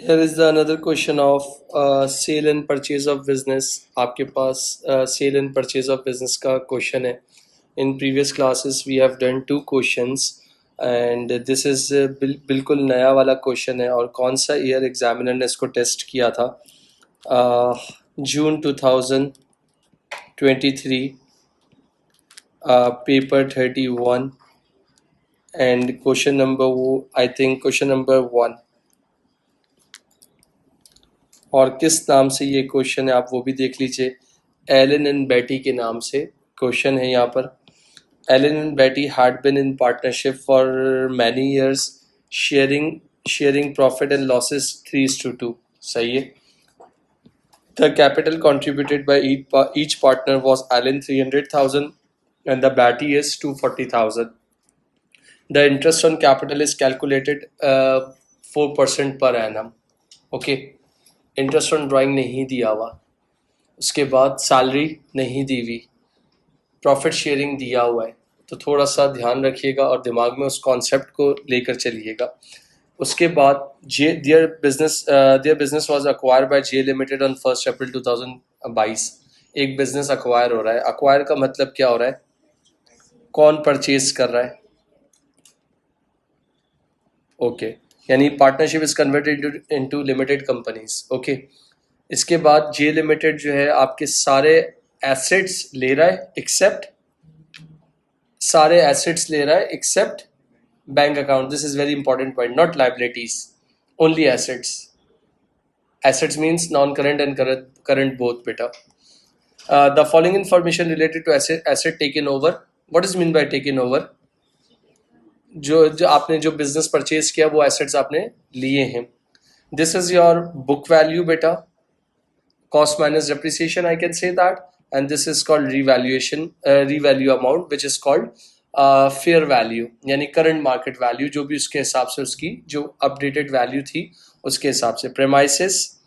Here is the another question of sale and purchase of business. आपके पास sale and purchase of business का question है. In previous classes we have done 2 questions and this is बिल्कुल नया वाला question है. और कौन सा year examiner ने इसको test किया था? June 2023, paper 31 and question number, I think question number 1. और किस नाम से ये क्वेश्चन है आप वो भी देख लीजिए. एलन एंड बेटी के नाम से क्वेश्चन है यहाँ पर. Allen and Betty had been in partnership for many years, sharing profit and losses 3:2. सही है. The capital contributed by each partner was Allen 300,000 and the Batty is 240,000. The interest on capital is calculated 4% per annum. Okay. Interest on drawing नहीं दिया हुआ. उसके बाद salary नहीं दी हुई, profit sharing दिया हुआ है. तो थोड़ा सा ध्यान रखिएगा और दिमाग में उस कॉन्सेप्ट को लेकर चलिएगा. उसके बाद their business was acquired by J limited on 1 अप्रैल 2022. एक बिजनेस अक्वायर हो रहा है. अक्वायर का मतलब क्या हो रहा है? कौन परचेज कर रहा है? ओके यानी partnership is converted into limited companies. Okay. इसके बाद जे लिमिटेड जो है आपके सारे एसेट्स ले रहा है except bank account. This is very important point. Not liabilities, only assets. Assets means non current and current both बेटा. The following information related to asset taken over. What is mean by taken over? जो आपने जो business purchase किया वो assets आपने लिए हैं. This is your book value बेटा, cost minus depreciation, I can say that. And this is called revalue amount which is called fair value, यानी करंट मार्केट वैल्यू, जो भी उसके हिसाब से उसकी जो अपडेटेड वैल्यू थी उसके हिसाब से. Premises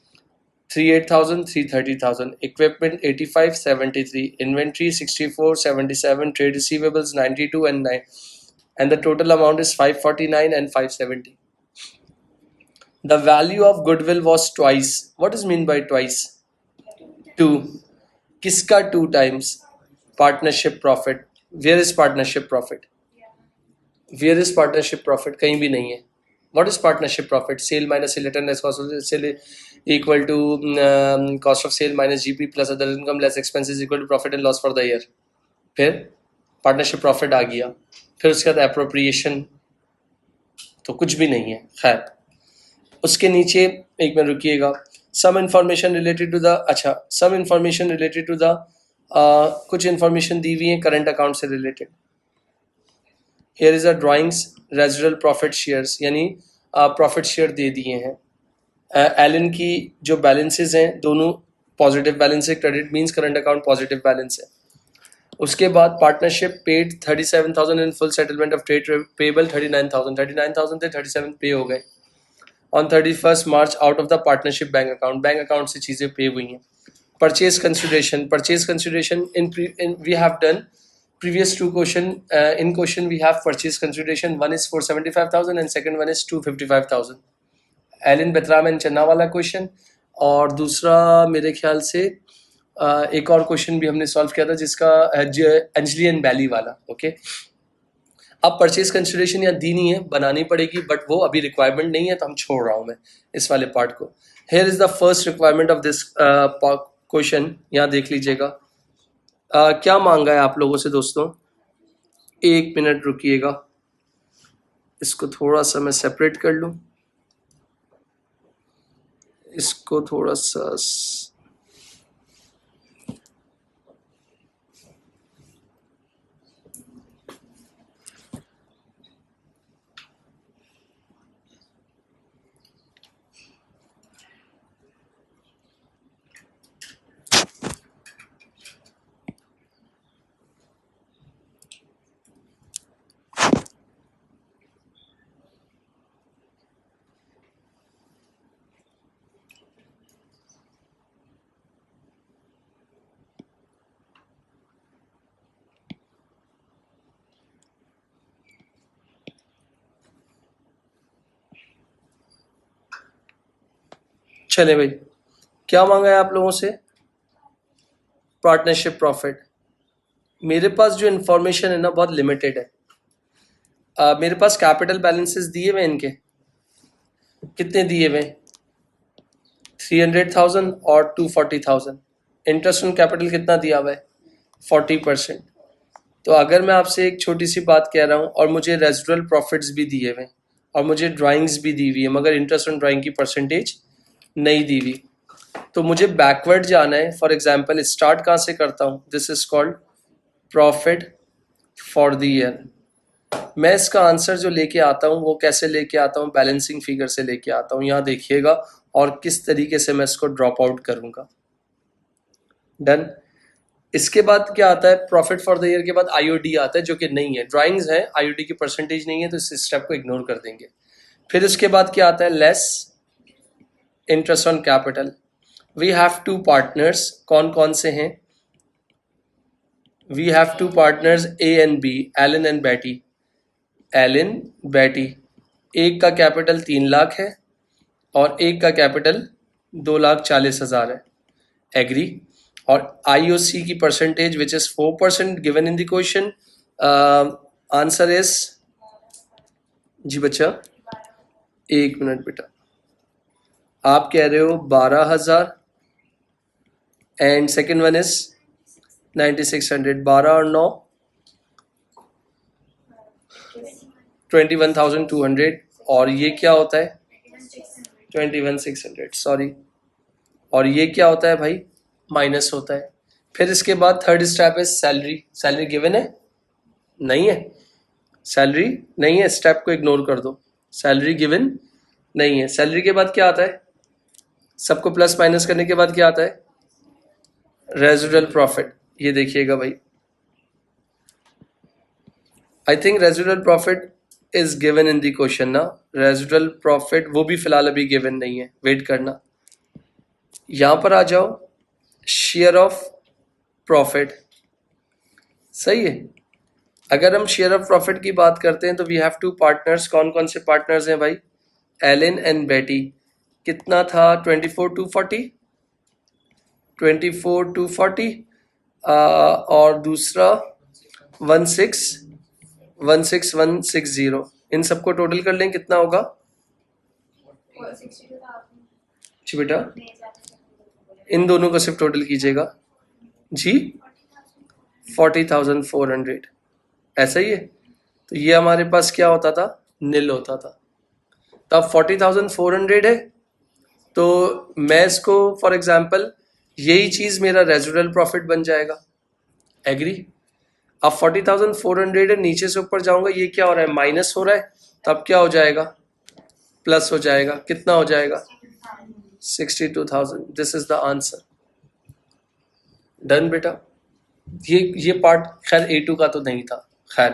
38,000, 330,000. Equipment 85, 73. Inventory 64, 77. Trade receivables 92 and 9. And the total amount is 549 and 570. The value of goodwill was twice. What is mean by twice? 2. किसका 2 times? Partnership profit. Where is partnership profit? Where is partnership profit? कहीं भी नहीं है. What is partnership profit? Sale minus sale less cost of sale equal to cost of sale minus GP plus other income less expenses equal to profit and loss for the year. फिर partnership profit आ गया. फिर उसके बाद appropriation तो कुछ भी नहीं है. खैर, उसके नीचे एक मिनट रुकिएगा. Some information related to the कुछ इंफॉर्मेशन दी हुई है करंट अकाउंट से related. Here is a drawings residual profit shares, यानी प्रॉफिट शेयर दे दिए हैं. एलन की जो बैलेंसेज हैं दोनों पॉजिटिव बैलेंस है. Credit means current account positive balance है. उसके बाद partnership paid 37,000 in full settlement of trade payable 39,000 थे, 37 पे हो गए. On 31 March out of the partnership bank account से चीज़ें पे हुई हैं. Purchase consideration in we have done previous 2 question. In question we have purchase consideration. One is for 75,000 and second one is 255,000. Allen Bertram and Channa वाला question. और दूसरा मेरे ख्याल से एक और क्वेश्चन भी हमने सॉल्व किया था जिसका अंजलि एंड बैली वाला. ओके. अब परचेज कंसिडरेशन यहाँ दी नहीं है, बनानी पड़ेगी, बट वो अभी रिक्वायरमेंट नहीं है तो हम छोड़ रहा हूँ मैं इस वाले पार्ट को. Here is the first requirement of this question. यहाँ देख लीजिएगा क्या मांगा है आप लोगों से दोस्तों. 1 मिनट रुकिएगा, इसको थोड़ा सा मैं सेपरेट कर लूँ. इसको थोड़ा सा चले भाई, क्या मांगा है आप लोगों से? Partnership profit. मेरे पास जो इंफॉर्मेशन है ना बहुत लिमिटेड है। मेरे पास कैपिटल बैलेंसेस दिए हुए इनके, कितने दिए हुए? 300,000 और 240,000। इंटरेस्ट ऑन कैपिटल कितना दिया हुआ है? 40%। तो अगर मैं आपसे एक छोटी सी बात कह रहा हूँ और मुझे रेजिडुअल प्रॉफिट्स भी दिए हुए और मुझे ड्राइंग्स भी दी हुई है मगर इंटरेस्ट ऑन ड्राइंग की परसेंटेज नहीं दी हुई, तो मुझे बैकवर्ड जाना है। फॉर एग्जाम्पल स्टार्ट कहाँ से करता हूँ? This is called profit for the year. मैं इसका आंसर जो लेके आता हूँ वो कैसे लेके आता हूँ? बैलेंसिंग फिगर से लेके आता हूँ। यहाँ देखिएगा और किस तरीके से मैं इसको ड्रॉप आउट करूंगा। डन। इसके बाद क्या आता है? प्रॉफिट फॉर द ईयर के बाद आईओडी आता है, जो कि नहीं है, ड्राइंग्स है, आईओडी की परसेंटेज नहीं है, तो इस स्टेप को इग्नोर कर देंगे। फिर इसके बाद क्या आता है? Less interest on capital. We have two partners. कौन कौन से हैं? We have two partners A and B, Allen and Betty. Allen, Betty. एक का कैपिटल 3 लाख है और एक का कैपिटल 2,40,000 है। एग्री। और आईओसी की percentage which is 4% given in the question. Answer is, जी बच्चा, 1 मिनट बेटा, आप कह रहे हो 12,000 एंड सेकेंड वन इज 9,600। 12 और 9 21,200। और ये क्या होता है? 21,600, सॉरी। और ये क्या होता है भाई? माइनस होता है। फिर इसके बाद थर्ड स्टेप है सैलरी। सैलरी गिवन है? नहीं है। सैलरी नहीं है, स्टेप को इग्नोर कर दो। सैलरी गिवन नहीं है। सैलरी के बाद क्या आता है? सबको प्लस माइनस करने के बाद क्या आता है? Residual profit. ये देखिएगा भाई, I think residual profit is given in the question ना। रेजिडुअल प्रॉफिट वो भी फिलहाल अभी गिवन नहीं है, वेट करना। यहां पर आ जाओ, शेयर ऑफ प्रॉफिट। सही है। अगर हम शेयर ऑफ प्रॉफिट की बात करते हैं तो वी हैव टू पार्टनर्स। कौन कौन से पार्टनर्स हैं भाई? एलन एंड बेटी। कितना था? 24,240। 24,240 और दूसरा 16,160। इन सबको टोटल कर लें, कितना होगा? जी बेटा, इन दोनों को सिर्फ टोटल कीजिएगा जी। 40,400। ऐसा ही है। तो ये हमारे पास क्या होता था? नील होता था। तो अब 40,400 है, तो मैं इसको फॉर एग्जांपल यही चीज मेरा रेजिडुअल प्रॉफिट बन जाएगा। एग्री। अब 40,400 है, नीचे से ऊपर जाऊंगा, ये क्या हो रहा है? माइनस हो रहा है। तब क्या हो जाएगा? प्लस हो जाएगा। कितना हो जाएगा? 62,000। This is the answer. Done बेटा। ये पार्ट खैर A2 का तो नहीं था। खैर,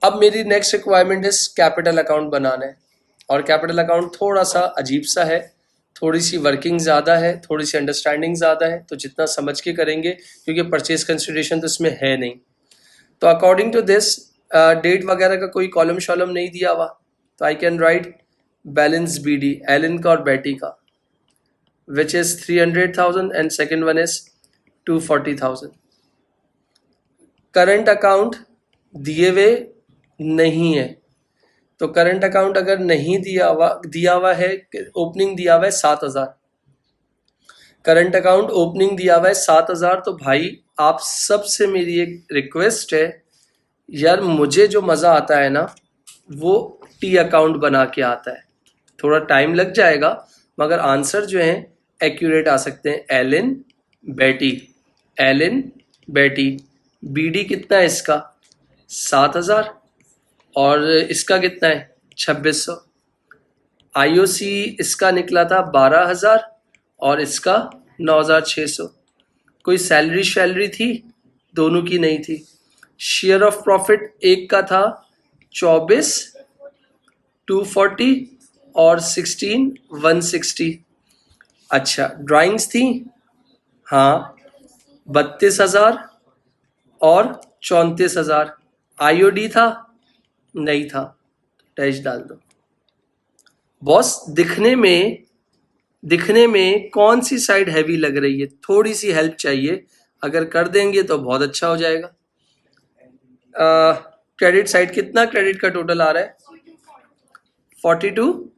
अब मेरी next requirement is capital account बनाना है। और कैपिटल अकाउंट थोड़ा सा अजीब सा है, थोड़ी सी वर्किंग ज़्यादा है, थोड़ी सी अंडरस्टैंडिंग ज़्यादा है, तो जितना समझ के करेंगे, क्योंकि परचेज कंसिडरेशन तो इसमें है नहीं। तो अकॉर्डिंग टू दिस डेट वगैरह का कोई कॉलम शॉलम नहीं दिया हुआ, तो I can write balance BD Allen का और बेटी का, which is 300,000 and second one is 240,000। Current account दिए हुए नहीं है, तो करंट अकाउंट अगर नहीं दिया हुआ है, ओपनिंग दिया हुआ है 7,000। करंट अकाउंट ओपनिंग दिया हुआ है 7,000। तो भाई आप सबसे मेरी एक रिक्वेस्ट है यार, मुझे जो मज़ा आता है ना वो T अकाउंट बना के आता है। थोड़ा टाइम लग जाएगा मगर आंसर जो है एक्यूरेट आ सकते हैं। एलन बेटी, एलन बेटी। BD कितना है इसका? 7,000 और इसका कितना है? 2,600। IOC इसका निकला था 12,000 और इसका 9,600। कोई सैलरी थी? दोनों की नहीं थी। शेयर ऑफ प्रॉफिट एक का था 24,240 और 16,160। अच्छा, ड्राइंग्स थी? हाँ, 32,000 और 34,000। IOD था? नहीं था। डैश डाल दो। बॉस, दिखने में दिखने में कौन सी साइड हैवी लग रही है? थोड़ी सी हेल्प चाहिए, अगर कर देंगे तो बहुत अच्छा हो जाएगा। क्रेडिट साइड कितना क्रेडिट का टोटल आ रहा है? 42,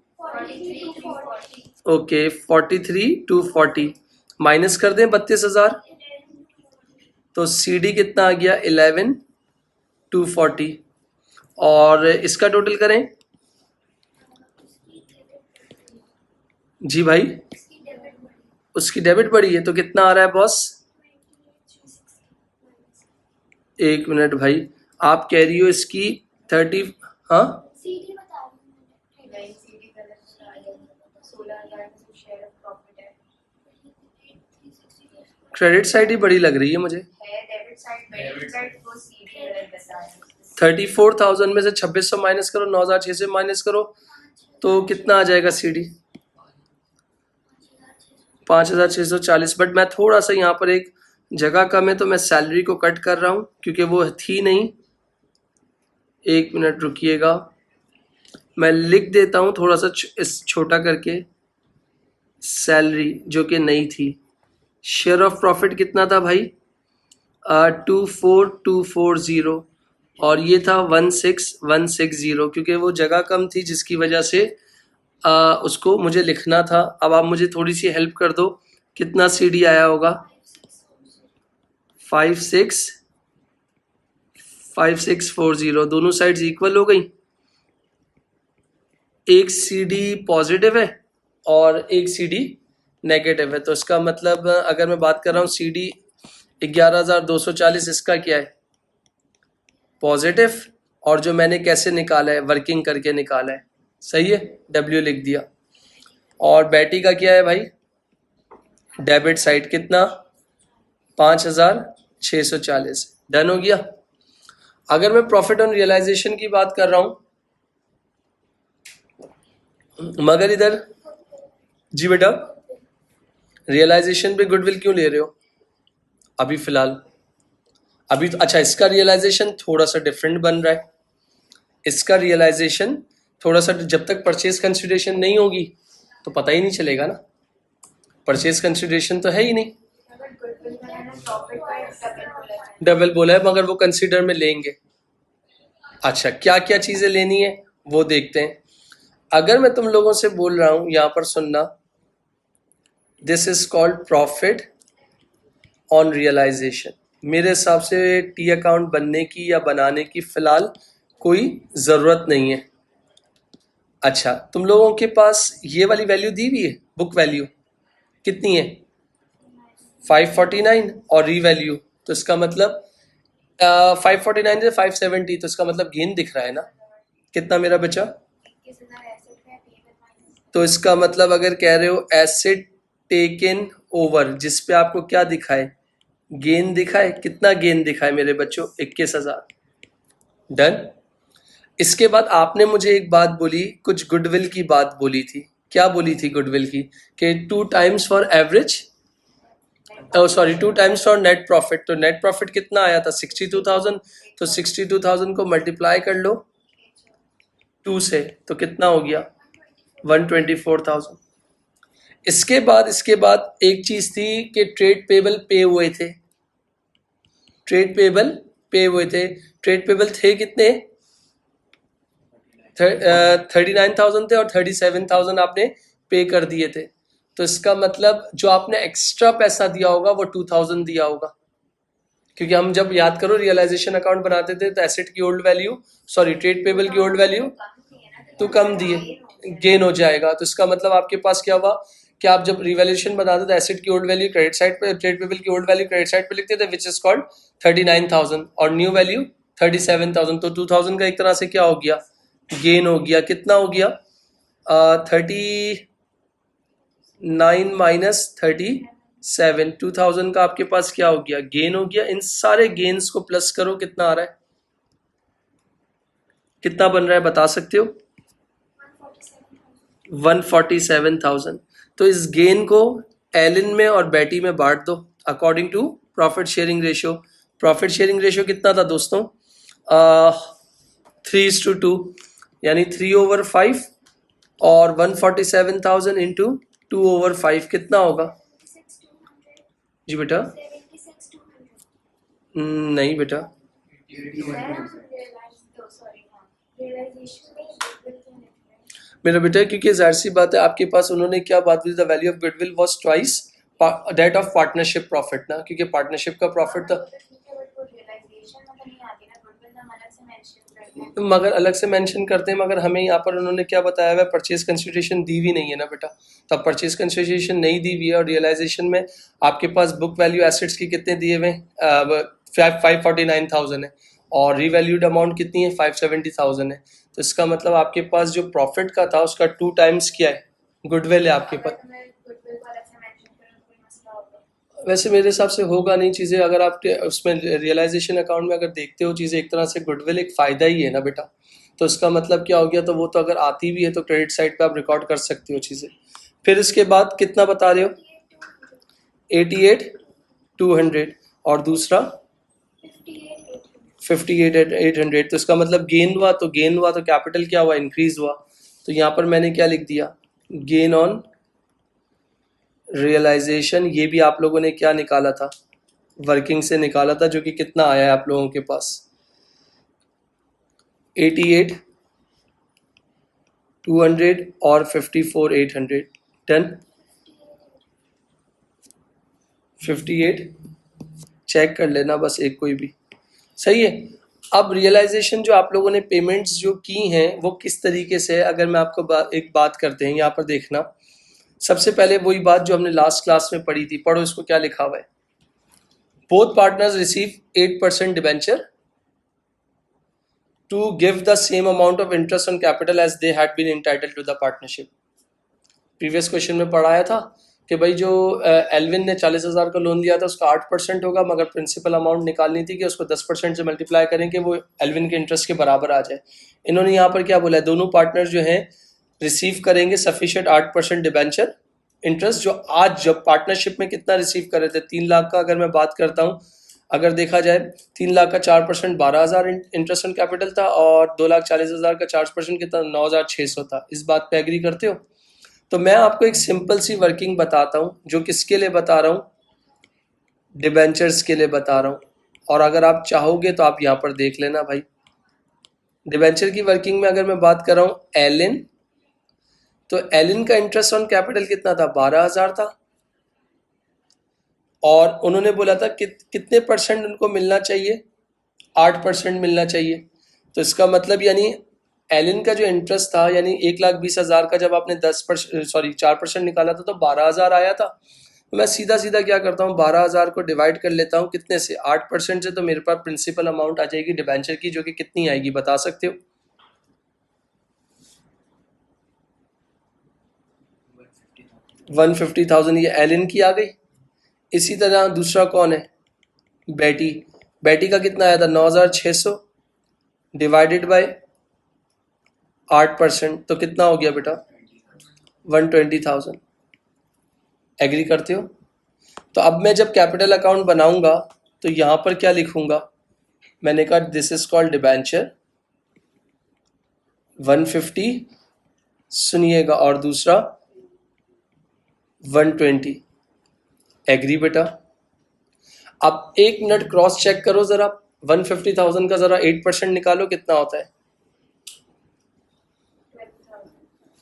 ओके 43 टू 40 माइनस कर दें 32,000, तो CD कितना आ गया? 11 टू 40, और इसका टोटल करें जी भाई, उसकी डेबिट बढ़ी है तो कितना आ रहा है बॉस? एक मिनट भाई, आप कह रही हो इसकी 30, हाँ क्रेडिट साइड ही बड़ी लग रही है मुझे। 34,000 में से 2600 माइनस करो, 9,600 माइनस करो, तो कितना आ जाएगा CD? 5,640। बट मैं थोड़ा सा यहाँ पर एक जगह कम है तो मैं सैलरी को कट कर रहा हूँ क्योंकि वो थी नहीं। एक मिनट रुकिएगा, मैं लिख देता हूँ थोड़ा सा इस छोटा करके, सैलरी जो कि नहीं थी। शेयर ऑफ प्रॉफिट कितना था भाई? 24,240, और ये था 16,160, क्योंकि वो जगह कम थी जिसकी वजह से उसको मुझे लिखना था। अब आप मुझे थोड़ी सी हेल्प कर दो, कितना CD आया होगा? 5640, दोनों साइड्स इक्वल हो गई। एक CD पॉजिटिव है और एक CD नेगेटिव है, तो इसका मतलब अगर मैं बात कर रहा हूँ CD 11,240, इसका क्या है? पॉजिटिव, और जो मैंने कैसे निकाला है? वर्किंग करके निकाला है, सही है, W लिख दिया। और बैटी का क्या है भाई? डेबिट साइड कितना? 5,640, डन हो गया। अगर मैं प्रॉफिट ऑन रियलाइजेशन की बात कर रहा हूं, मगर इधर जी बेटा, रियलाइजेशन पे गुडविल क्यों ले रहे हो अभी फिलहाल? अभी तो अच्छा, इसका रियलाइजेशन थोड़ा सा डिफरेंट बन रहा है। इसका रियलाइजेशन थोड़ा सा, जब तक परचेज कंसिडरेशन नहीं होगी तो पता ही नहीं चलेगा ना, परचेज कंसिडरेशन तो है ही नहीं। डबल बोला है, मगर वो कंसिडर में लेंगे। अच्छा, क्या क्या चीजें लेनी है वो देखते हैं। अगर मैं तुम लोगों से बोल रहा हूं, यहां पर सुनना, this is called profit on realisation, मेरे हिसाब से T अकाउंट बनने की या बनाने की फिलहाल कोई ज़रूरत नहीं है। अच्छा, तुम लोगों के पास ये वाली वैल्यू दी हुई है, बुक वैल्यू कितनी है? 549, और रीवैल्यू, तो इसका मतलब 549 से 570, तो इसका मतलब गेन दिख रहा है ना, कितना मेरा बचा? तो इसका मतलब अगर कह रहे हो एसेट टेकन ओवर, जिस पे आपको क्या दिखाए? गेन दिखाए। कितना गेन दिखाए मेरे बच्चों? 21,000, डन। इसके बाद आपने मुझे एक बात बोली, कुछ गुडविल की बात बोली थी। क्या बोली थी गुडविल की? कि 2 times for average, sorry 2 times for net profit. तो नेट प्रॉफिट कितना आया था? 62,000, तो 62,000 को मल्टीप्लाई कर लो 2 से, तो कितना हो गया? 124,000। इसके बाद एक चीज थी कि ट्रेड पेबल पे हुए थे। ट्रेड पेबल पे हुए थे। ट्रेड पेबल थे कितने? 39,000 थे, और 37,000 आपने पे कर दिए थे। तो इसका मतलब जो आपने एक्स्ट्रा पैसा दिया होगा वो 2,000 दिया होगा, क्योंकि हम जब याद करो रियलाइजेशन अकाउंट बनाते थे तो एसेट की old value, sorry trade payable की ओल्ड वैल्यू तो कम दिए, गेन हो जाएगा। तो इसका मतलब आपके पास क्या हुआ कि आप जब रिवैल्यूएशन बनाते थे एसेट की ओल्ड वैल्यू क्रेडिट साइड पे, ट्रेड पेबल की ओल्ड वैल्यू क्रेडिट साइड पे लिखते थे, विच इज कॉल्ड 39,000, और न्यू वैल्यू 37,000। तो 2,000 का एक तरह से क्या हो गया? गेन हो गया। कितना हो गया? 39 माइनस 37, 2,000 का आपके पास क्या हो गया? गेन हो गया। इन सारे गेन्स को प्लस करो, कितना आ रहा है? कितना बन रहा है बता सकते हो? 147,000। तो इस गेन को एलिन में और बैटी में बांट दो according to profit sharing ratio. Profit sharing ratio कितना था दोस्तों? 3:2, यानी 3/5, और 147,000 इंटू 2/5 कितना होगा? जी बेटा, नहीं बेटा, मेरा बेटा, क्योंकि जाहिर सी बात है आपके पास उन्होंने क्या बात की, the value of goodwill was twice that of partnership profit ना, क्योंकि पार्टनरशिप का प्रॉफिट था, मगर अलग से मेंशन करते हैं, मगर हमें यहाँ पर उन्होंने क्या बताया हुआ है, परचेज कंसिडरेशन दी हुई नहीं है ना बेटा। तो परचेज कंसिडरेशन नहीं दी हुई है, और रियलाइजेशन में आपके पास बुक वैल्यू एसेट्स की कितने दिए हुए हैं, 549,000 है, और रीवैल्यूड अमाउंट कितनी है, 570,000 है। तो इसका मतलब आपके पास जो प्रॉफिट का था उसका 2 टाइम्स क्या है, गुडविल है आपके पास। वैसे मेरे हिसाब से होगा नहीं चीज़ें, अगर आप उसमें रियलाइजेशन अकाउंट में अगर देखते हो चीज़ें, एक तरह से गुडविल एक फ़ायदा ही है ना बेटा। तो इसका मतलब क्या हो गया, तो वो तो अगर आती भी है तो क्रेडिट साइड पे आप रिकॉर्ड कर सकते हो चीज़ें। फिर इसके बाद कितना बता रहे हो, 88,200, और दूसरा 58,800। तो इसका मतलब गेन हुआ तो कैपिटल क्या हुआ, इंक्रीज हुआ। तो यहाँ पर मैंने क्या लिख दिया, गेन ऑन रियलाइजेशन। ये भी आप लोगों ने क्या निकाला था, वर्किंग से निकाला था, जो कि कितना आया है आप लोगों के पास, 88,200 और 54,800, डन। 58 चेक कर लेना बस एक कोई भी, सही है। अब रियलाइजेशन जो आप लोगों ने पेमेंट्स जो की हैं वो किस तरीके से है, अगर मैं आपको एक बात करते हैं यहाँ पर देखना। सबसे पहले वही बात जो हमने लास्ट क्लास में पढ़ी थी, पढ़ो इसको, क्या लिखा हुआ है, both partners receive 8% debenture to give the same amount of interest on capital as they had been entitled to the partnership। Previous question में पढ़ाया था कि भाई जो एल्विन ने 40,000 का लोन लिया था उसका 8% होगा, मगर प्रिंसिपल अमाउंट निकालनी थी कि उसको 10% से मल्टीप्लाई करें कि वो एल्विन के इंटरेस्ट के बराबर आ जाए। इन्होंने यहाँ पर क्या बोला है, दोनों पार्टनर जो हैं रिसीव करेंगे सफिशिएंट 8% डिबेंचर इंटरेस्ट, जो आज जब पार्टनरशिप में कितना रिसीव कर रहे थे, 3 लाख का अगर मैं बात करता हूँ, अगर देखा जाए 3 लाख का 4% 12,000 इंटरेस्ट ऑन कैपिटल था, और 2,40,000 का 4% कितना, 9,600 था। इस बात पे एग्री करते हो? तो मैं आपको एक सिंपल सी वर्किंग बताता हूँ, जो किसके लिए बता रहा हूँ, डिबेंचर्स के लिए बता रहा हूँ। और अगर आप चाहोगे तो आप यहाँ पर देख लेना भाई, डिबेंचर की वर्किंग में अगर मैं बात कर रहा हूँ एलिन, तो एलिन का इंटरेस्ट ऑन कैपिटल कितना था, 12,000 था, और उन्होंने बोला था कि कितने परसेंट उनको मिलना चाहिए, 8% मिलना चाहिए। तो इसका मतलब यानी एलिन का जो इंटरेस्ट था, यानी 1,20,000 का जब आपने 4% निकाला था तो 12,000 आया था। तो मैं सीधा सीधा क्या करता हूँ, 12,000 को डिवाइड कर लेता हूँ कितने से, 8% से, तो मेरे पास प्रिंसिपल अमाउंट आ जाएगी डिबेंचर की, जो कि कितनी आएगी बता सकते हो? 150,000, ये एलिन की आ गई। इसी तरह दूसरा कौन है, बेटी, बेटी का कितना आया था, 9,600 डिवाइडेड बाय 8%, तो कितना हो गया बेटा, 120,000। एग्री करते हो? तो अब मैं जब कैपिटल अकाउंट बनाऊंगा तो यहां पर क्या लिखूंगा, मैंने कहा दिस इज कॉल्ड डिबेंचर 150, सुनिएगा, और दूसरा 120। एग्री बेटा? अब एक मिनट क्रॉस चेक करो जरा, 150,000 का जरा 8% निकालो, कितना होता है,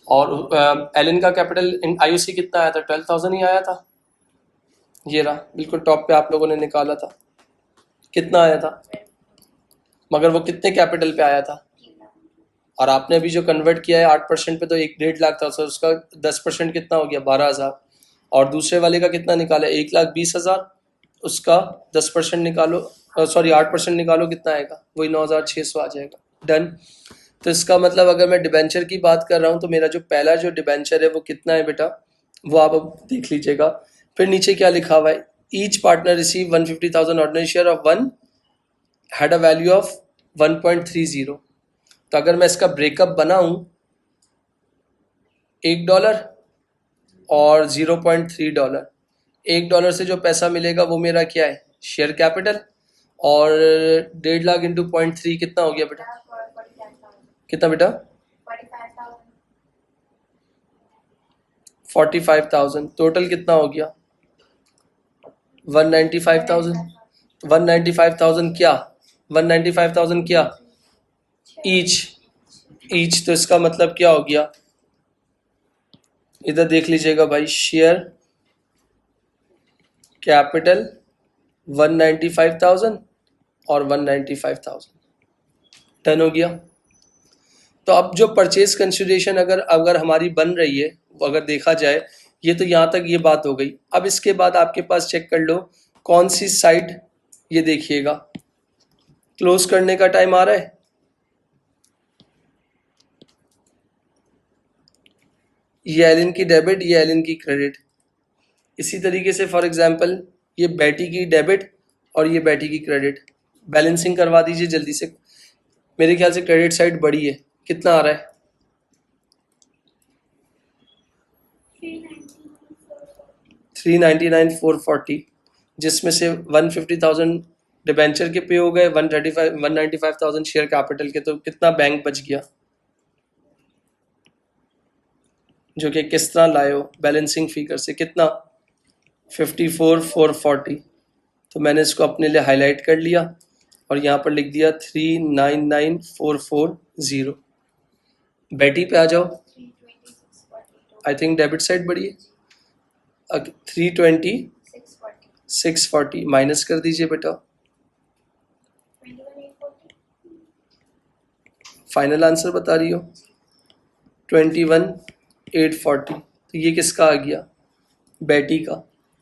और एलन का कैपिटल आईयूसी कितना आया था, 12,000 ही आया था। ये रहा बिल्कुल टॉप पे आप लोगों ने निकाला था, कितना आया था, मगर वो कितने कैपिटल पे आया था, और आपने अभी जो कन्वर्ट किया है 8% पे, तो 1.5 लाख था, तो उसका 10% कितना हो गया, 12,000। और दूसरे वाले का कितना निकाला, 1,20,000, उसका 10% निकालो, सॉरी 8% निकालो, कितना आएगा, वही 9,600 आ जाएगा, डन। तो इसका मतलब अगर मैं डिबेंचर की बात कर रहा हूँ तो मेरा जो पहला जो डिबेंचर है वो कितना है बेटा, वो आप अब देख लीजिएगा। फिर नीचे क्या लिखा हुआ है, each partner receive 150,000 ordinary share of one had a value of 1.30। तो अगर मैं इसका ब्रेकअप बनाऊं, $1 और $0.3, $1 से जो पैसा मिलेगा वो मेरा क्या है, शेयर कैपिटल, और 1.5 लाख इंटू 0.3 कितना हो गया बेटा, कितना बेटा, 45,000, टोटल कितना हो गया 195,000। 195,000 क्या 195,000 क्या ईच तो इसका मतलब क्या हो गया, इधर देख लीजिएगा भाई, शेयर कैपिटल 195,000 और 195,000 डन हो गया। तो अब जो परचेज कंसिडरेशन अगर अगर हमारी बन रही है, अगर देखा जाए, ये तो यहाँ तक ये बात हो गई। अब इसके बाद आपके पास चेक कर लो कौन सी साइड, ये देखिएगा क्लोज करने का टाइम आ रहा है। ये एलिन की डेबिट, ये एलिन की क्रेडिट। इसी तरीके से फॉर एग्जांपल ये बेटी की डेबिट और ये बेटी की क्रेडिट। बैलेंसिंग करवा दीजिए जल्दी से। मेरे ख्याल से क्रेडिट साइड बड़ी है, कितना आ रहा है 399,440, जिसमें से 150,000 डिबेंचर के पे हो गए, 195,000 शेयर कैपिटल के। तो कितना बैंक बच गया जो कि किस तरह लाए हो बैलेंसिंग फिगर से, कितना 54,440। तो मैंने इसको अपने लिए हाईलाइट कर लिया और यहाँ पर लिख दिया 399,440। बेटी पे आ जाओ, आई थिंक डेबिट साइड बढ़ी है। 320,640 माइनस कर दीजिए बेटा, फाइनल आंसर बता रही हो 21,840। तो ये किसका आ गया बेटी का,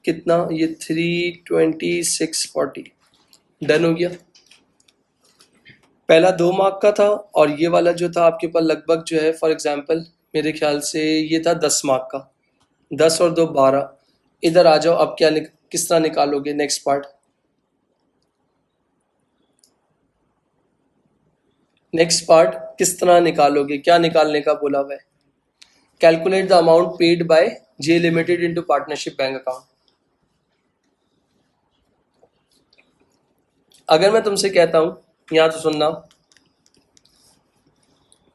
कितना ये 320,640 डन हो गया। पहला 2 मार्क का था और ये वाला जो था आपके पास लगभग जो है फॉर एग्जांपल मेरे ख्याल से ये था 10 मार्क का, 10 और 2 12। इधर आ जाओ, अब क्या किस तरह निकालोगे नेक्स्ट पार्ट। नेक्स्ट पार्ट किस तरह निकालोगे, क्या निकालने का बोला हुआ है। Calculate the amount paid by J limited into partnership bank account. अगर मैं तुमसे कहता हूं, यहां तो सुनना,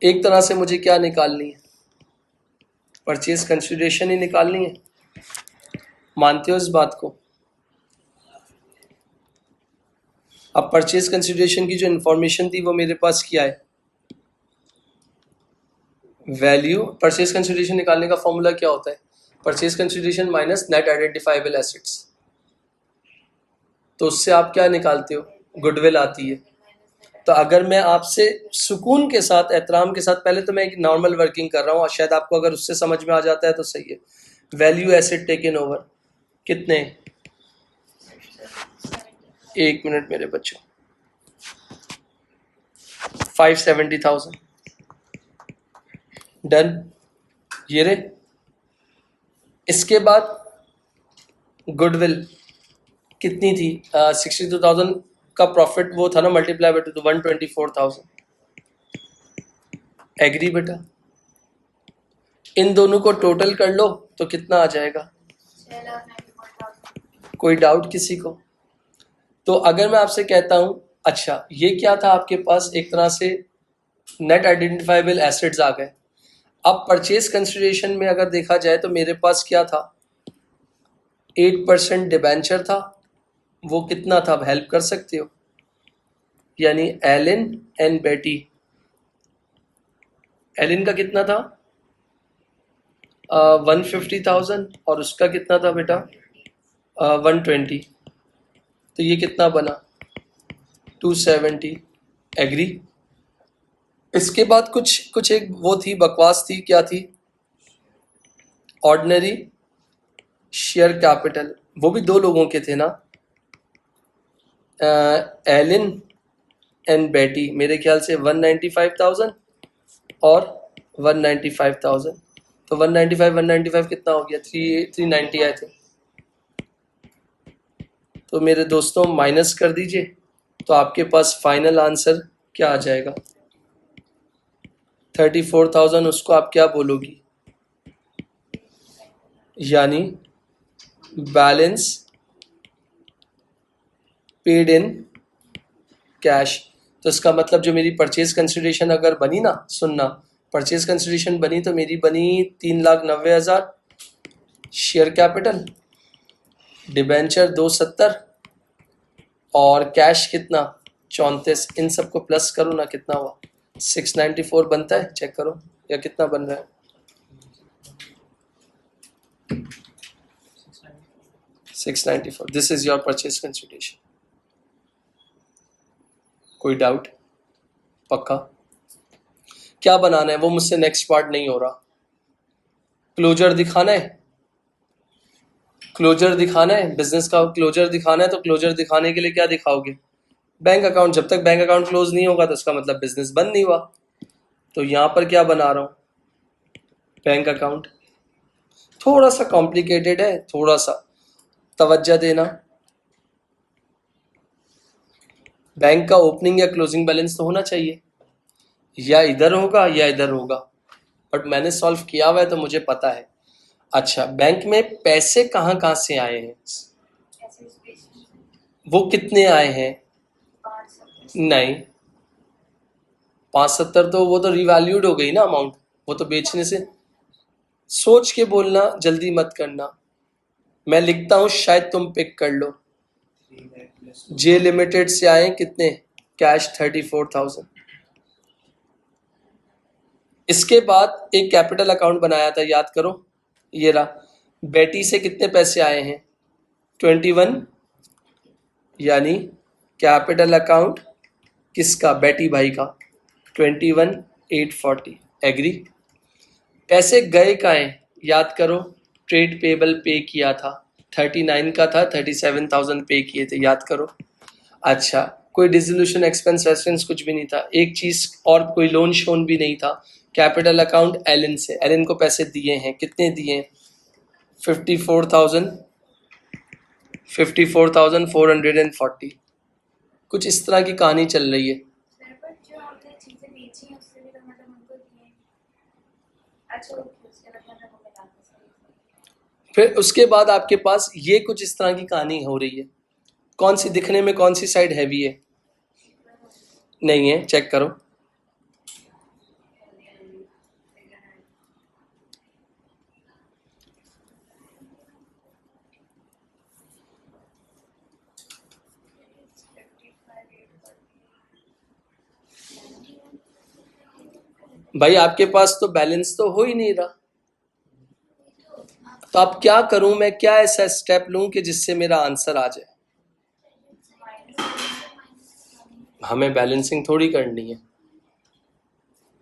एक तरह से मुझे क्या निकालनी है, परचेज कंसिडरेशन ही निकालनी है। मानते हो इस बात को। अब परचेज कंसिडरेशन की जो इंफॉर्मेशन थी वो मेरे पास क्या है, वैल्यू। परचेज कंसिडरेशन निकालने का फॉर्मूला क्या होता है, purchase consideration minus net identifiable assets. तो उससे आप क्या निकालते हो, गुडविल आती है। तो अगर मैं आपसे सुकून के साथ, एहतराम के साथ, पहले तो मैं एक नॉर्मल वर्किंग कर रहा हूँ और शायद आपको अगर उससे समझ में आ जाता है तो सही है। वैल्यू एसेट टेकन ओवर कितने, एक मिनट मेरे बच्चों, 570,000 डन, ये रे। इसके बाद गुडविल कितनी थी, 62,000 का प्रॉफिट वो था ना, मल्टीप्लाई बाय 2 तो 124,000। एग्री बेटा। इन दोनों को टोटल कर लो तो कितना आ जाएगा, कोई डाउट किसी को। तो अगर मैं आपसे कहता हूं, अच्छा ये क्या था आपके पास, एक तरह से नेट आइडेंटिफाइबल एसेट्स आ गए। अब परचेज कंसिडरेशन में अगर देखा जाए तो मेरे पास क्या था, 8% डिबेंचर था, वो कितना था, हेल्प कर सकते हो, यानी एलिन एंड बेटी। एलिन का कितना था 150,000 और उसका कितना था बेटा 120। तो ये कितना बना 270। एग्री। इसके बाद कुछ एक वो थी बकवास थी, क्या थी, ऑर्डिनरी शेयर कैपिटल। वो भी 2 लोगों के थे ना, एलिन एंड बेटी। मेरे ख्याल से 195,000 और 195,000। तो 195 कितना हो गया, 390 आए थे। तो मेरे दोस्तों माइनस कर दीजिए, तो आपके पास फाइनल आंसर क्या आ जाएगा 34,000। उसको आप क्या बोलोगी, यानी बैलेंस पेड इन कैश। तो इसका मतलब जो मेरी परचेज कंसिडरेशन अगर बनी ना, सुनना, परचेज कंसिडरेशन बनी तो मेरी बनी 3,90,000 शेयर कैपिटल, डिबेंचर 270 और कैश कितना 34, इन सबको प्लस करो ना, कितना हुआ 694 बनता है, चेक करो या कितना बन रहा है 694। This is your purchase consideration. कोई डाउट? पक्का? क्या बनाना है वो मुझसे नेक्स्ट पार्ट नहीं हो रहा। क्लोजर दिखाना है, क्लोजर दिखाना है, बिजनेस का क्लोजर दिखाना है, तो क्लोजर दिखाने के लिए क्या दिखाओगे? Bank account. जब तक बैंक अकाउंट क्लोज नहीं होगा तो उसका मतलब बिजनेस बंद नहीं हुआ। तो यहां पर क्या बना रहा हूं? Bank account. थोड़ा सा कॉम्प्लिकेटेड है, थोड़ा सा तवज्जो देना। बैंक का ओपनिंग या क्लोजिंग बैलेंस तो होना चाहिए, या इधर होगा या इधर होगा, बट मैंने सॉल्व किया हुआ है तो मुझे पता है। अच्छा, बैंक में पैसे कहाँ कहाँ से आए हैं? वो कितने आए हैं? नहीं, 570 तो वो तो रिवैल्यूड हो गई ना अमाउंट, वो तो बेचने से। सोच के बोलना, जल्दी मत करना। मैं लिखता हूं, शायद तुम पिक कर लो। जे लिमिटेड से आए कितने? कैश 34,000। इसके बाद एक कैपिटल अकाउंट बनाया था, याद करो, ये रहा। बेटी से कितने पैसे आए हैं? 21, यानी कैपिटल अकाउंट किसका? बेटी भाई का। 21,840। एग्री? पैसे गए कहाँ हैं? याद करो, ट्रेड पेबल पे किया था, 39 का था, 37,000 पे किए थे, याद करो। अच्छा, कोई डिसोल्यूशन एक्सपेंस वेक्सपेंस कुछ भी नहीं था। एक चीज और, कोई लोन शोन भी नहीं था। कैपिटल अकाउंट एलन से, एलन को पैसे दिए हैं, कितने दिए हैं? 54,440। कुछ इस तरह की कहानी चल रही है। फिर उसके बाद आपके पास ये कुछ इस तरह की कहानी हो रही है। कौन सी दिखने में, कौन सी साइड हैवी है? नहीं है, चेक करो। भाई आपके पास तो बैलेंस तो हो ही नहीं रहा, तो अब क्या करूं मैं? क्या ऐसा स्टेप लूं कि जिससे मेरा आंसर आ जाए? हमें बैलेंसिंग थोड़ी करनी है।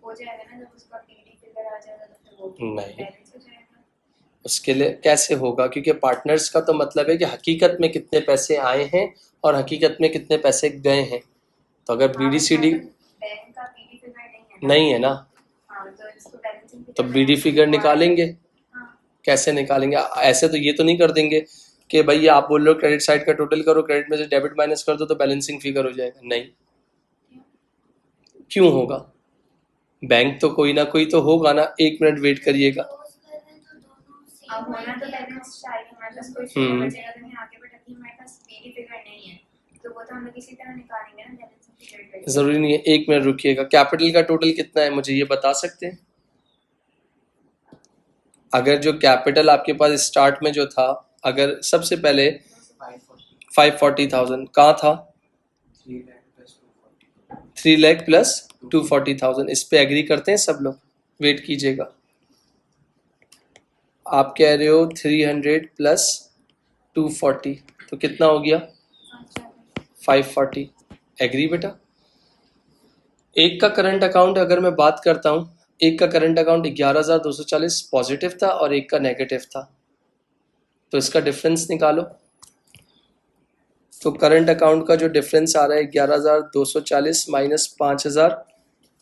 हो जाएगा ना जब उसका पीडी फिगर आ जाएगा तो फिर वो नहीं, बैलेंस हो जाएगा। उसके लिए कैसे होगा? क्योंकि पार्टनर्स का तो मतलब है कि हकीकत में कितने पैसे आए हैं और हकीकत में कितने पैसे गए हैं। तो अगर बीडीसीडी बैंक का पीडी फिगर नहीं है ना, तो इसको बैलेंसिंग तो बीडी फिगर निकालेंगे। हाँ। कैसे निकालेंगे? ऐसे तो ये तो नहीं कर देंगे कि भैया आप बोल रहे हो क्रेडिट साइड का टोटल करो, क्रेडिट में से डेबिट माइनस कर दो तो बैलेंसिंग फिगर हो जाएगा। नहीं, क्यों होगा? बैंक तो कोई ना कोई तो होगा ना। एक मिनट वेट करिएगा। अब होना तो बैलेंस चाहिए, हमारे पास कोई फिगर बचेगा तो नहीं आगे, बट अभी हमारे पास पीडी फिगर नहीं है तो वो तो हम लोग किसी तरह निकालेंगे ना बैलेंसिंग फिगर। जरूरी नहीं है, एक मिनट रुकिएगा। कैपिटल का टोटल कितना है मुझे ये बता सकते हैं? अगर जो कैपिटल आपके पास स्टार्ट में जो था, अगर सबसे पहले 540,000 कहाँ था? 3 लाख प्लस 240,000। इस पे एग्री करते हैं सब लोग? वेट कीजिएगा। आप कह रहे हो 300 प्लस 240 तो कितना हो गया? 540। एग्री बेटा? एक का करंट अकाउंट अगर मैं बात करता हूं, एक का करंट अकाउंट 11,240 पॉजिटिव था और एक का नेगेटिव था, तो इसका डिफरेंस निकालो। तो करंट अकाउंट का जो डिफरेंस आ रहा है 11,240 माइनस 5,000,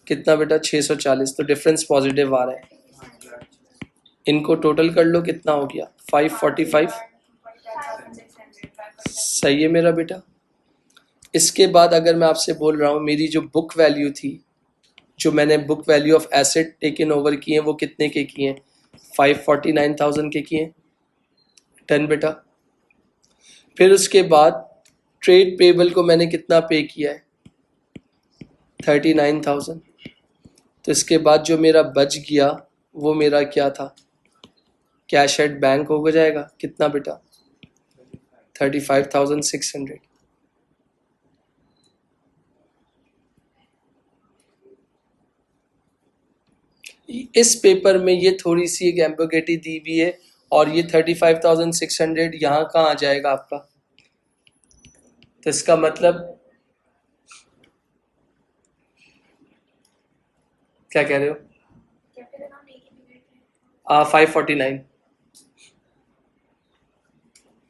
कितना बेटा? 640। तो डिफरेंस पॉजिटिव आ रहा है। इनको टोटल कर लो, कितना हो गया? 545। सही है मेरा बेटा? इसके बाद अगर मैं आपसे बोल रहा हूँ मेरी जो बुक वैल्यू थी, जो मैंने book value of asset taken over किए वो कितने के किए? 549,000 के किए। डन बेटा? फिर उसके बाद ट्रेड पेबल को मैंने कितना पे किया है? 39,000। तो इसके बाद जो मेरा बच गया वो मेरा क्या था? कैश एट बैंक हो जाएगा कितना बेटा 35,600। इस पेपर में ये थोड़ी सी एक एम्बिग्युइटी दी हुई है और ये 35,600 यहाँ कहाँ आ जाएगा आपका, तो इसका मतलब क्या कह रहे हो? 549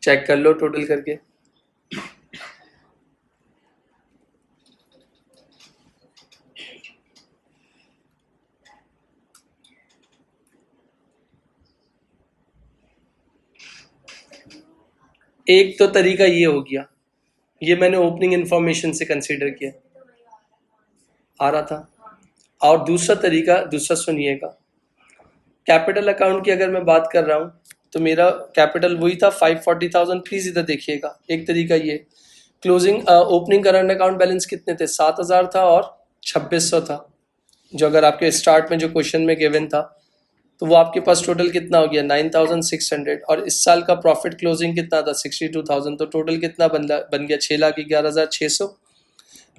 चेक कर लो टोटल करके। एक तो तरीका ये हो गया, ये मैंने ओपनिंग इंफॉर्मेशन से कंसीडर किया, आ रहा था। और दूसरा तरीका, दूसरा सुनिएगा, कैपिटल अकाउंट की अगर मैं बात कर रहा हूँ तो मेरा कैपिटल वही था 540,000। प्लीज इधर देखिएगा, एक तरीका ये, closing opening current account balance कितने थे, 7,000 था और 2600 था, जो अगर आपके स्टार्ट में जो क्वेश्चन में गिवन था, तो वो आपके पास टोटल कितना हो गया 9,600। और इस साल का प्रॉफिट क्लोजिंग कितना था 62,000, तो टोटल कितना बन गया 6,11,600,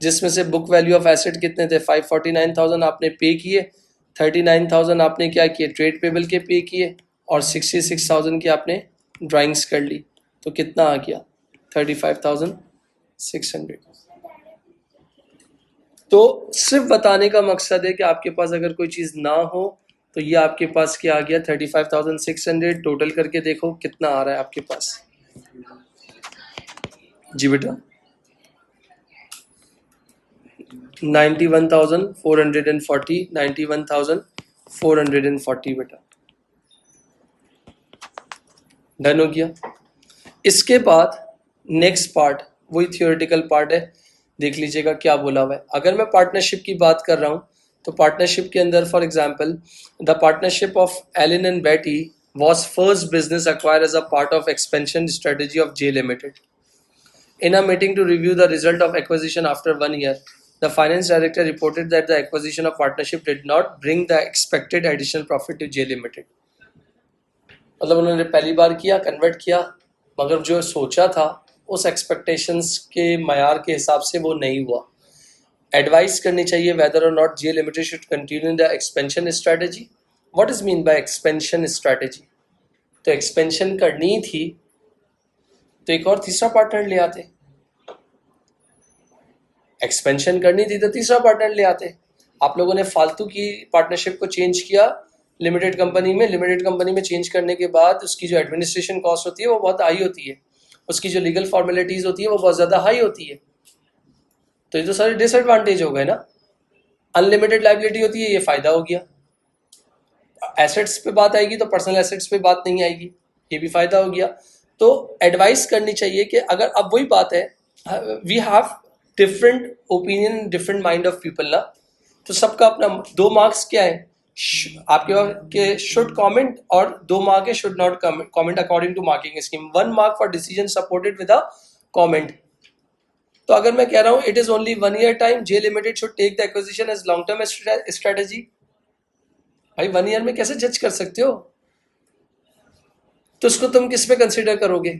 जिसमें से बुक वैल्यू ऑफ एसेट कितने थे 549,000 आपने पे किए, 39,000 आपने क्या किए ट्रेड पेबल के पे किए और 66,000 की आपने ड्राइंग्स कर ली, तो कितना आ गया 35,600। तो सिर्फ बताने का मकसद है कि आपके पास अगर कोई चीज़ ना हो तो ये आपके पास क्या आ गया 35,600, टोटल करके देखो कितना आ रहा है आपके पास। जी बेटा 91,440, 91,440 बेटा, डन हो गया। इसके बाद नेक्स्ट पार्ट वही थियोरेटिकल पार्ट है, देख लीजिएगा क्या बोला हुआ है। अगर मैं पार्टनरशिप की बात कर रहा हूँ तो पार्टनरशिप के अंदर for example the partnership of Allen and Betty was first business acquired as a part of expansion strategy of J Limited. In a meeting to review the result of acquisition after 1 year, the finance director reported that the acquisition of partnership did not bring the expected additional profit to J Limited. मतलब उन्होंने पहली बार किया, convert किया, मगर जो सोचा था उस एक्सपेक्टेशंस के मयार के हिसाब से वो नहीं हुआ। एडवाइस करनी चाहिए वेदर और not J limited should continue the expansion strategy. What is mean bye expansion strategy? तो एक्सपेंशन करनी थी तो एक और तीसरा पार्टनर ले आते, एक्सपेंशन करनी थी तो तीसरा पार्टनर ले आते। आप लोगों ने फालतू की पार्टनरशिप को चेंज किया लिमिटेड कंपनी में, लिमिटेड कंपनी में चेंज करने के बाद उसकी जो एडमिनिस्ट्रेशन कॉस्ट होती है वो बहुत हाई होती है, उसकी जो लीगल फॉर्मेलिटीज होती है वो बहुत ज़्यादा हाई होती है, तो ये तो सारे डिसएडवांटेज हो गए ना। अनलिमिटेड लाइबिलिटी होती है, ये फायदा हो गया। एसेट्स पे बात आएगी तो पर्सनल एसेट्स पे बात नहीं आएगी, ये भी फायदा हो गया। तो एडवाइस करनी चाहिए कि अगर अब वही बात है, we have different opinion, different mind of people ना, तो सबका अपना। 2 मार्क्स क्या है आपके शुड कमेंट और 2 मार्क है should not comment according to marking scheme. 1 mark for decision supported with a comment. तो अगर मैं कह रहा हूं it is only 1 year time, J limited should take the acquisition as long term strategy, भाई 1 year में कैसे जज कर सकते हो? तो उसको तुम किस पे कंसीडर करोगे?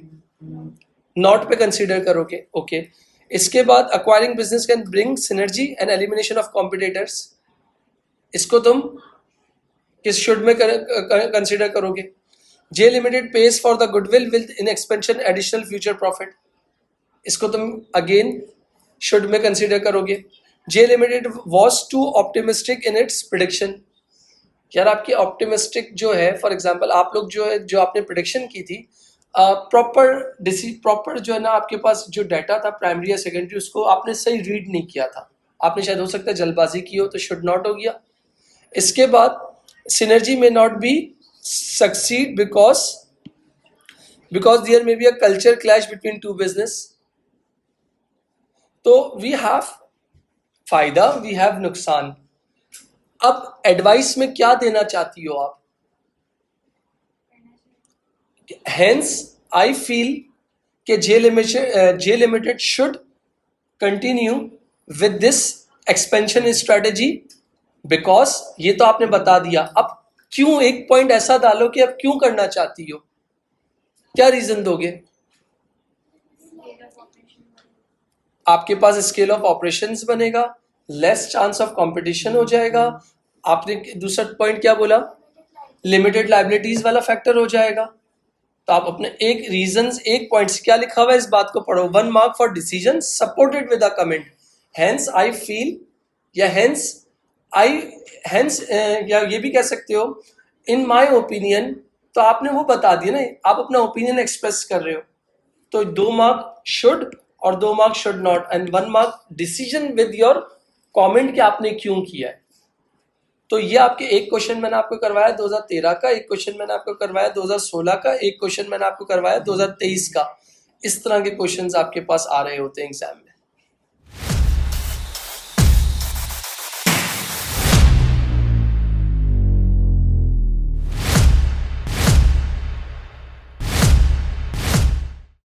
नॉट पे कंसीडर करोगे, ओके। इसके बाद acquiring business can bring synergy and elimination of competitors, इसको तुम किस शुड में कंसीडर करोगे? J limited pays for the goodwill with in expansion additional future profit, इसको तुम अगेन शुड में कंसीडर करोगे। J limited was too optimistic in its prediction, यार आपकी ऑप्टिमिस्टिक जो है, फॉर एग्जांपल आप लोग जो है जो आपने प्रिडिक्शन की थी प्रॉपर जो है ना आपके पास जो डाटा था प्राइमरी या सेकेंडरी, उसको आपने सही रीड नहीं किया था, आपने शायद हो सकता है जल्दबाजी की हो, तो शुड नॉट हो गया। इसके बाद सिनर्जी में not be succeed because there may be a culture clash between 2 business. तो वी हैव फायदा, वी हैव नुकसान। अब एडवाइस में क्या देना चाहती हो आप? हेंस आई फील कि J limited should continue with this expansion strategy, because ये तो आपने बता दिया। अब क्यों, एक पॉइंट ऐसा डालो कि आप क्यों करना चाहती हो, क्या रीजन दोगे? आपके पास स्केल ऑफ ऑपरेशंस बनेगा, लेस चांस ऑफ कंपटीशन हो जाएगा। आपने दूसरा पॉइंट क्या बोला? लिमिटेड लाइबिलिटीज वाला फैक्टर हो जाएगा। तो आप अपने एक रीजंस, एक पॉइंट से क्या लिखा हुआ है इस बात को पढ़ो। 1 mark for decision supported with a comment, hence I feel, या हेंस आई, हेंस, या ये भी कह सकते हो इन माय ओपिनियन। तो आपने वो बता दिया ना, आप अपना ओपिनियन एक्सप्रेस कर रहे हो। तो 2 मार्क शुड और 2 mark should not, and 1 mark decision with your comment कि आपने क्यों किया है। तो ये आपके एक क्वेश्चन मैंने आपको करवाया 2013 का, एक क्वेश्चन मैंने आपको करवाया 2016 का, एक क्वेश्चन मैंने आपको करवाया 2023 का। इस तरह के क्वेश्चंस आपके पास आ रहे होते हैं एग्जाम में।